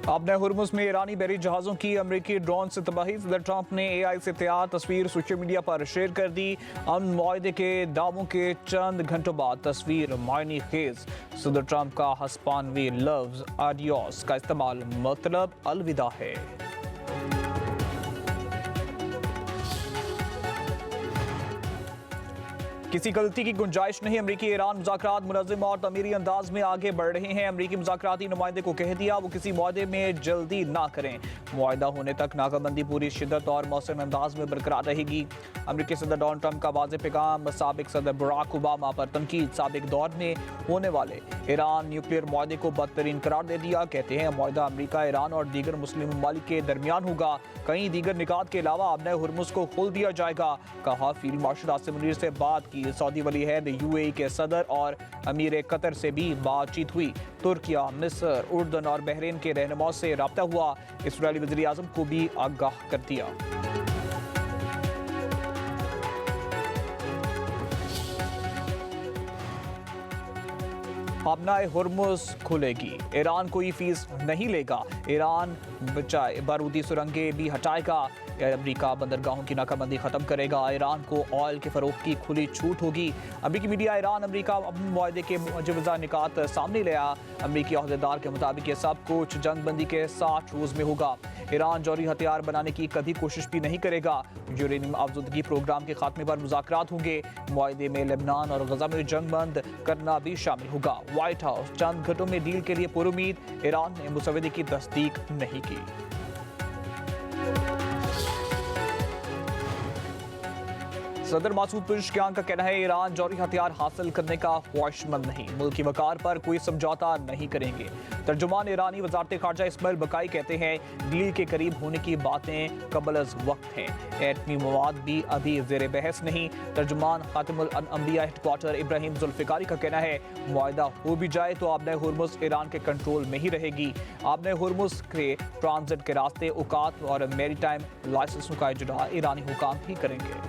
अपने हुर्मुज़ में ईरानी बहरी जहाज़ों की अमरीकी ड्रोन से तबाही। सदर ट्रंप ने AI से तैयार तस्वीर सोशल मीडिया पर शेयर कर दी। अमन मुआहदे के दावों के चंद घंटों बाद तस्वीर मायने खेज। सदर ट्रंप का हस्पानवी लफ्ज आडियोस का इस्तेमाल मतलब अलविदा है। किसी गलती की गुंजाइश नहीं। अमरीकी ईरान मुज़ाकरात मुनज़्ज़म और तमीरी अंदाज में आगे बढ़ रहे हैं। अमरीकी मुज़ाकराती नुमाइंदे को कह दिया वो किसी मुआहदे में जल्दी ना करें। मुआहदा होने तक नाकाबंदी पूरी शिद्दत और मौसम अंदाज में बरकरार रहेगी। अमरीकी सदर डोनाल्ड ट्रंप का वाज़ेह पैगाम। साबिक सदर बराक ओबामा पर तनकीद। साबिक दौर में होने वाले ईरान न्यूक्लियर मुआहदे को बदतरीन करार दे दिया। कहते हैं मुआहदा अमरीका, ईरान और दीगर मुस्लिम ममालिक के दरमियान होगा। कई दीगर निकात के अलावा अपने हुर्मुज़ को खोल दिया जाएगा। कहा फील्ड मार्शल आसिम मुनीर से बात की। सऊदी वली अहद UAE के सदर और अमीर कतर से भी बातचीत हुई। तुर्किया, मिस्र, उर्दन और बहरीन के रहनुमाओं से रब्ता हुआ। इस्राईली वज़ीर आज़म को भी आगाह कर दिया। अपनाए हुर्मुज़ खुलेगी। ईरान कोई फीस नहीं लेगा। ईरान बचाए बारूदी सुरंगें भी हटाएगा। अमरीका बंदरगाहों की नाकाबंदी खत्म करेगा। ईरान को ऑयल के फरोख्त की खुली छूट होगी। अमरीकी मीडिया ईरान अमरीका मुआहदे के मुजवजा निकात सामने लाया। अमरीकी अहदेदार के मुताबिक ये सब कुछ जंगबंदी के 60 रोज़ में होगा। ईरान जौहरी हथियार बनाने की कभी कोशिश भी नहीं करेगा। यूरेनियम आफजूदगी प्रोग्राम के खात्मे पर मुज़ाकरात होंगे। मुआहदे में लेबनान और गजा में जंग बंद करना भी शामिल होगा। व्हाइट हाउस चंद घंटों में डील के लिए पुरुमीद। ईरान ने मुसवदे की तस्दीक नहीं की। सदर मासूद पेज़ेश्कियान का कहना है ईरान जौहरी हथियार हासिल करने का ख्वाहिशमंद नहीं। मुल्क की वकार पर कोई समझौता नहीं करेंगे। तर्जुमान ईरानी वज़ारत ख़ारजा इस्माइल बकाई कहते हैं डील के करीब होने की बातें कबल अज़ वक्त हैं। एटमी मवाद भी अभी ज़ेर बहस नहीं। तर्जुमान खातिमुल अंबिया हेडक्वार्टर इब्राहिम जुल्फ़िकारी का कहना है मुआहदा हो भी जाए तो आबने हुर्मुज़ ईरान के कंट्रोल में ही रहेगी। आबने हुर्मुज़ के ट्रांजिट के रास्ते औकात और मैरीटाइम लाइसेंसों का इजरा ईरानी हुकाम ही करेंगे।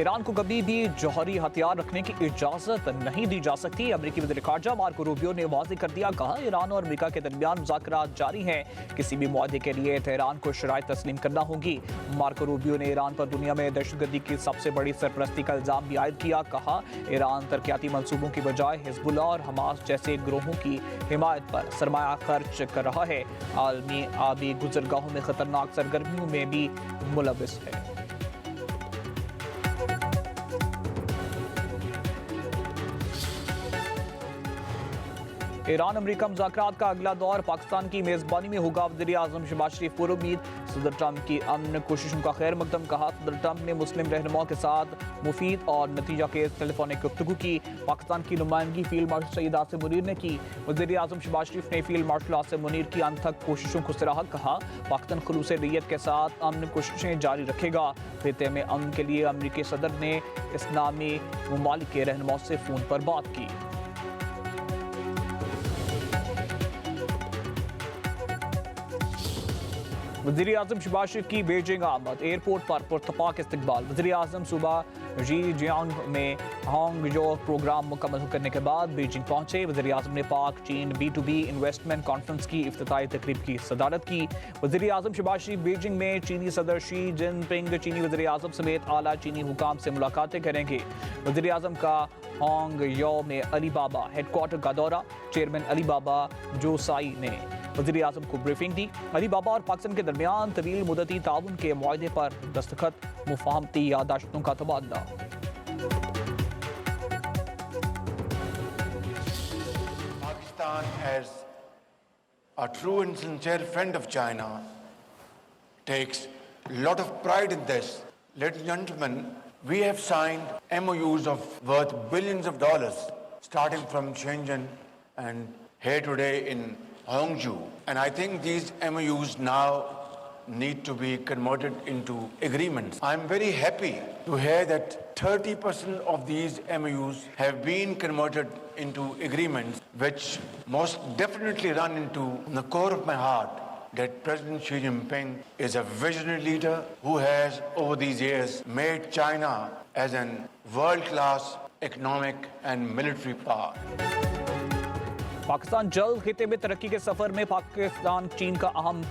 ईरान को कभी भी जौहरी हथियार रखने की इजाजत नहीं दी जा सकती। अमरीकी वज़ीर ख़ारजा मार्को रूबियो ने वाज़ेह कर दिया। कहा ईरान और अमरीका के दरमियान मुज़ाकरात जारी हैं। किसी भी मुआहदे के लिए तेहरान को शराइत तस्लीम करना होगी। मार्को रूबियो ने ईरान पर दुनिया में दहशतगर्दी की सबसे बड़ी सरपरस्ती का इल्ज़ाम भी आयद किया। कहा ईरान तरक्याती मनसूबों की बजाय हिज़्बुल्लाह और हमास जैसे ग्रोहों की हिमायत पर सरमाया खर्च कर रहा है। आलमी आबी गुज़रगाहों में खतरनाक सरगर्मियों में भी मुलविस है। ईरान अमरीका मुज़ाकरात का अगला दौर पाकिस्तान की मेज़बानी में होगा। वज़ीर आज़म शहबाज शरीफ पुरुमीद। सदर ट्रंप की अमन कोशिशों का खैर मकदम। कहा सदर ट्रंप ने मुस्लिम रहनुमाओं के साथ मुफीद और नतीजा के टेलीफोनिक गुफ्तगू की। पाकिस्तान की नुमाइंदगी फील्ड मार्शल सईद आसिम मुनीर ने की। वज़ीर आज़म शहबाज शरीफ ने फील्ड मार्शल आसिम मुनीर की अनथक कोशिशों को सराहा। कहा पाकिस्तान खुलूस नीयत के साथ अमन कोशिशें जारी रखेगा। खित्ते में अमन के लिए अमरीकी सदर ने इस्लामी ममालिक के रहनुमाओं से फ़ोन पर बात की। वज़ीर आज़म शहबाज शरीफ की बीजिंग आमद। एयरपोर्ट पर पुरतपाक इस्तकबाल। वज़ीर आज़म सुबह ज़ीजियांग में हांगजो प्रोग्राम मुकम्मल करने के बाद बीजिंग पहुंचे। वज़ीर आज़म ने पाक चीन B2B इन्वेस्टमेंट कॉन्फ्रेंस की इफ्तिताई तकरीब की सदारत की। वज़ीर आज़म शहबाज शरीफ बीजिंग में चीनी सदर शी जिनपिंग, चीनी वज़ीर आज़म समेत आला चीनी हुकाम से मुलाकातें करेंगे। वज़ीर आज़म का हांगजो में अलीबाबा हेडक्वार्टर का दौरा। चेयरमैन अलीबाबा जोसाई ने वज़ीर आज़म को ब्रीफिंग दी। अलीबाबा और पाकिस्तान के दरमियान तवील मुद्दती ताउन के मुआहदे पर दस्तखत। मुफाहमती यादाश्तों का तबादला। Pakistan, as a true and sincere friend of China, takes a lot of pride in this. Ladies and gentlemen, we have signed MOUs of worth billions of dollars, starting from Shenzhen and here today in Hangzhou. And I think these MOUs now need to be converted into agreements. I'm very happy to hear that 30% of these MOUs have been converted into agreements, which most definitely run into the core of my heart that President Xi Jinping is a visionary leader who has over these years made China as a world-class economic and military power. Pakistan जल्द खिते में तरक्की के सफर में पाकिस्तान चीन का अहम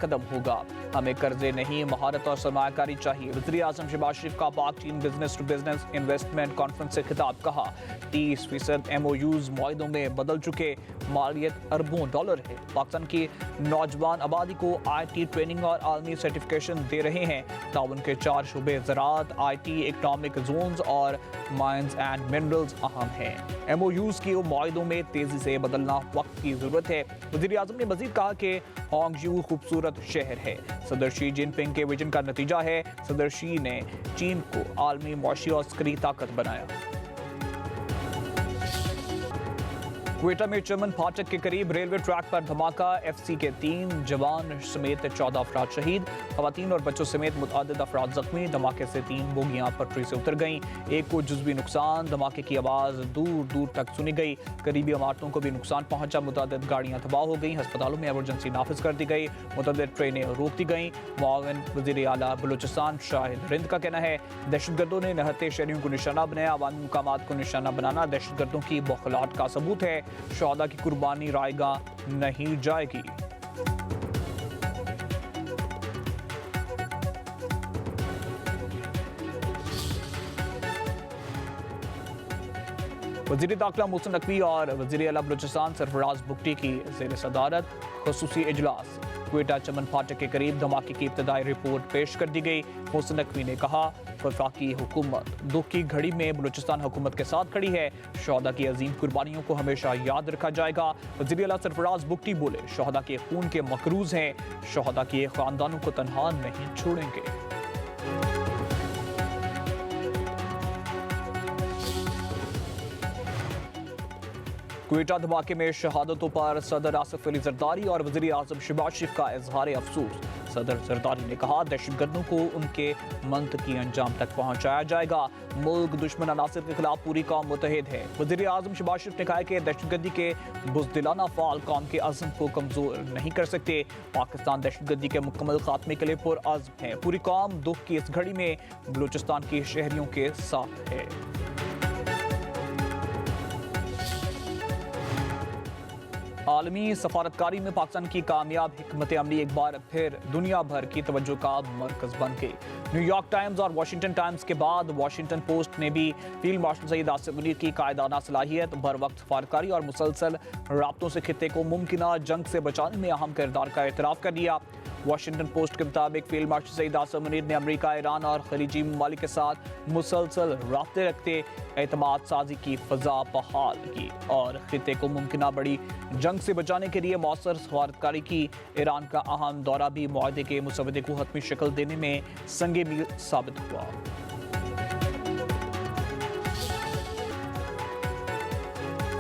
कदम होगा। हमें कर्जे नहीं, महारत और सरमायाकारी चाहिए। वज़ीर आज़म शहबाज शरीफ का पाक चीन business to business investment conference से खिताब। कहा 30% MOUs मुआहदों में बदल चुके, मालियत अरबों डॉलर है। पाकिस्तान की नौजवान आबादी को IT ट्रेनिंग और आलमी सर्टिफिकेशन दे रहे हैं। ताउन के 4 शोबे ज़राअत, IT, इकनॉमिक जोन्स और माइंस एंड मिनरल्स अहम हैं। MOUs की मुआहदों में तेजी से बदलना वक्त की जरूरत है। वज़ीर आज़म ने मजीद कहा कि हांगजू खूबसूरत शहर है, सदर शी जिनपिंग के विजन का नतीजा है। सदर शी ने चीन को आलमी मुआशी और अस्करी ताकत बनाया। क्वेटा में चमन फाटक के करीब रेलवे ट्रैक पर धमाका, FC के 3 जवान समेत 14 अफराद शहीद, खवातीन और बच्चों समेत मुतअद्दिद अफराद जख्मी। धमाके से 3 बोगियां पटरी से उतर गईं, एक को जुज़वी नुकसान। धमाके की आवाज़ दूर दूर तक सुनी गई, करीबी इमारतों को भी नुकसान पहुंचा। मुतअद्दिद गाड़ियां तबाह हो गईं, अस्पतालों में एमरजेंसी नाफिज कर दी गई, मुतअद्दिद ट्रेनें रोक दी गईं। मुआविन वज़ीर आला बलूचिस्तान शाहिद रिंद का कहना है दहशतगर्दों ने नहते शहरियों को निशाना बनाया। अवामी मुकामात को निशाना बनाना दहशतगर्दों की बौखलाहट का सबूत है। शोहदा की कुर्बानी रायगाह नहीं जाएगी। वज़ीर दाखिला मोहसिन नकवी और वज़ीर आला बलूचिस्तान सरफराज बुगटी की ज़ेर सदारत खुसूसी इजलास। क्वेटा चमन फाटक के करीब धमाके की इब्तदाई रिपोर्ट पेश कर दी गई। मोहसिन नकवी ने कहा वफाकी हुकूमत दुख की घड़ी में बलूचिस्तान हुकूमत के साथ खड़ी है। शोहदा की अजीम कुर्बानियों को हमेशा याद रखा जाएगा। वज़ीर आला सरफराज बुगटी बोले शोहदा के खून के मकरूज हैं, शोहदा के खानदानों को तन्हा नहीं छोड़ेंगे। क्वेटा धमाके में शहादतों पर सदर आसिफ अली जरदारी और वज़ीर आज़म शहबाज शरीफ का इजहार अफसोस। सदर जरदारी ने कहा दहशतगर्दों को उनके मंतकी अंजाम तक पहुंचाया जाएगा। मुल्क दुश्मन अनासर के खिलाफ पूरी कौम मुतहिद है। वज़ीर आज़म शहबाज शरीफ ने कहा कि दहशतगर्दी के बुज़दिलाना फ़ाल कौम के अज़्म को कमज़ोर नहीं कर सकते। पाकिस्तान दहशतगर्दी के मुकम्मल खात्मे के लिए पुरअज़्म है। पूरी कौम दुख की इस घड़ी में बलूचिस्तान के शहरियों के साथ है। आलमी सफारतकारी में पाकिस्तान की कामयाब हिकमत अमली एक बार फिर दुनिया भर की तवज्जो का मरकज़ बन गई। न्यूयॉर्क टाइम्स और वाशिंगटन टाइम्स के बाद वाशिंगटन पोस्ट ने भी फील्ड मार्शल सईद आसिफ मुनीर की कायदाना सलाहियत, बर वक्त सफारतकारी और मुसलसल राब्तों से खित्ते को मुमकिना जंग से बचाने में अहम किरदार का एतराफ़ कर दिया। वाशिंगटन पोस्ट के मुताबिक फील्ड मार्शल सईद आसिफ मुनीर ने अमेरिका, ईरान और खलीजी ममालिक के साथ मुसलसल राब्ते रखते एतमाद साजी की फ़ज़ा बहाल की और खित्ते को मुमकिना बड़ी जंग से बचाने के लिए मौसर सफारतकारी की। ईरान का अहम दौरा भी मुआहदे के मुसवदे को हतमी शक्ल देने में संगे मील साबित हुआ।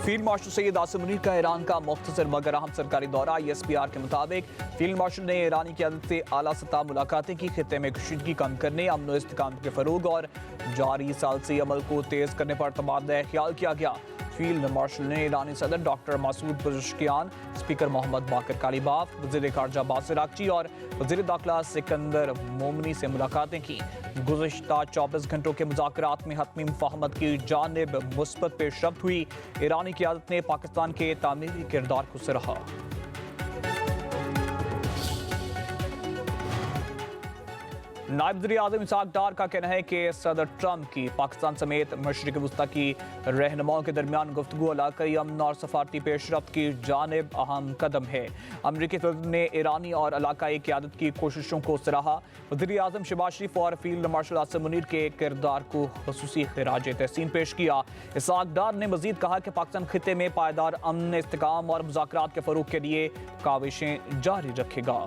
फील्ड मार्शल सैयद आसिफ मुनीर का ईरान का मुख्तसर मगर अहम सरकारी दौरा। ISPR के मुताबिक फील्ड मार्शल ने ईरानी क़यादत से आला सतह मुलाकातें की। खित्ते में कशीदगी कम करने, अमन व इस्तिकाम के फ़रोग और जारी सालसी अमल को तेज़ करने पर तबादला ख्याल किया गया। फील्ड मार्शल ने ईरानी सदर डॉक्टर मसूद पज़ेश्कियान, स्पीकर मोहम्मद बाकर कालीबाफ, वज़ीर ख़ारजा बासिर आकची और वज़ीर दाखिला सिकंदर मोमनी से मुलाकातें की। गुज़िश्ता 24 घंटों के मुज़ाकरात में हतमी मुफ़ाहमत की जानिब मुस्बत पेशरफ्त हुई। ईरानी क़यादत ने पाकिस्तान के तामीरी किरदार को सराहा। नायब वज़ीर आज़म इसहाक डार का कहना है कि सदर ट्रंप की पाकिस्तान समेत मशरिक़ वस्ता की रहनुमाओं के दरमियान गुफ्तगू इलाक़ाई अमन और सफारती पेशरफ्त की जानिब अहम कदम है। अमरीकी सदर ने ईरानी और इलाक़ाई क़यादत की कोशिशों को सराहा। वज़ीर आज़म शहबाज शरीफ और फील्ड मार्शल आसिफ मुनीर के किरदार को ख़ुसूसी खिराज तहसीन पेश किया। इसहाक डार ने मज़ीद कहा कि पाकिस्तान खित्ते में पायदार अमन, इस्तिकाम और मुज़ाकरात के फ़रोग़ के लिए काविशें जारी रखेगा।